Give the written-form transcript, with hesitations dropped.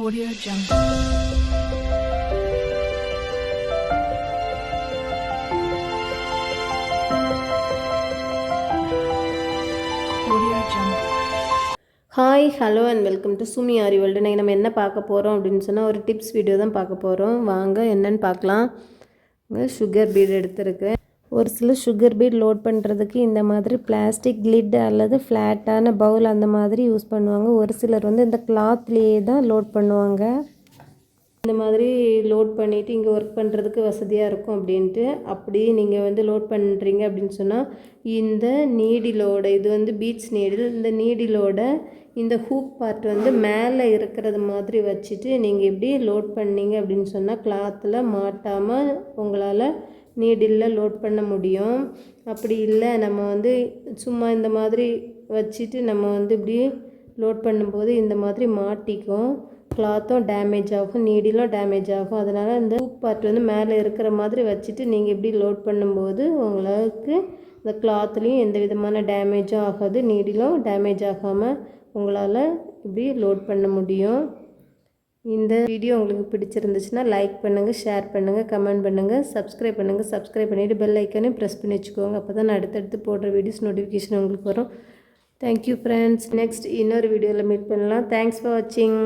Audio Jungle. Hi hello and welcome to Sumi Aari world. இன்றைக்கி நம்ம என்ன பார்க்க போகிறோம் அப்படின்னு சொன்னால் ஒரு டிப்ஸ் வீடியோ தான் பார்க்க போகிறோம். வாங்க என்னென்னு பார்க்கலாம். சுகர் பீட் எடுத்துருக்கேன். ஒரு சில சுகர் பீட் லோட் பண்ணுறதுக்கு இந்த மாதிரி பிளாஸ்டிக் லிட் அல்லது ஃப்ளாட்டான பவுல் அந்த மாதிரி யூஸ் பண்ணுவாங்க. ஒரு சிலர் வந்து இந்த கிளாத்லேயே தான் லோட் பண்ணுவாங்க. இந்த மாதிரி லோட் பண்ணிவிட்டு இங்கே ஒர்க் பண்ணுறதுக்கு வசதியாக இருக்கும் அப்படின்ட்டு அப்படி நீங்கள் வந்து லோட் பண்ணுறீங்க அப்படின்னு சொன்னால் இந்த நீடிலோட இது வந்து பீட்ஸ் நீடில், இந்த நீடிலோட இந்த ஹூக் பார்ட் வந்து மேலே இருக்கிறது மாதிரி வச்சுட்டு நீங்கள் இப்படி லோட் பண்ணிங்க அப்படின்னு சொன்னால் கிளாத்தில் மாட்டாமல் உங்களால் நீடிலில் லோட் பண்ண முடியும். அப்படி இல்லை நம்ம வந்து சும்மா இந்த மாதிரி வச்சுட்டு நம்ம வந்து இப்படி லோட் பண்ணும்போது இந்த மாதிரி மாட்டிக்கும், கிளாத்தும் டேமேஜ் ஆகும், நீடிலும் டேமேஜ் ஆகும். அதனால் இந்த ஹூக் பார்ட் வந்து மேலே இருக்கிற மாதிரி வச்சுட்டு நீங்கள் இப்படி லோட் பண்ணும்போது உங்களுக்கு இந்த கிளாத்லேயும் எந்த விதமான டேமேஜும் ஆகாது, நீடிலும் டேமேஜ் ஆகாமல் உங்களால் இப்படி லோட் பண்ண முடியும். இந்த வீடியோ உங்களுக்கு பிடிச்சிருந்துச்சுன்னா லைக் பண்ணுங்கள், ஷேர் பண்ணுங்கள், கமெண்ட் பண்ணுங்கள், சப்ஸ்கிரைப் பண்ணுங்கள். சப்ஸ்கிரைப் பண்ணிவிட்டு பெல் ஐக்கானையும் ப்ரெஸ் பண்ணி வச்சுக்கோங்க. அப்போ தான் நான் அடுத்தடுத்து போடுற வீடியோஸ் நோட்டிஃபிகேஷன் உங்களுக்கு வரும். Thank you friends. நெக்ஸ்ட் இன்னொரு வீடியோவில் மீட் பண்ணலாம். தேங்க்ஸ் ஃபார் வாட்சிங்.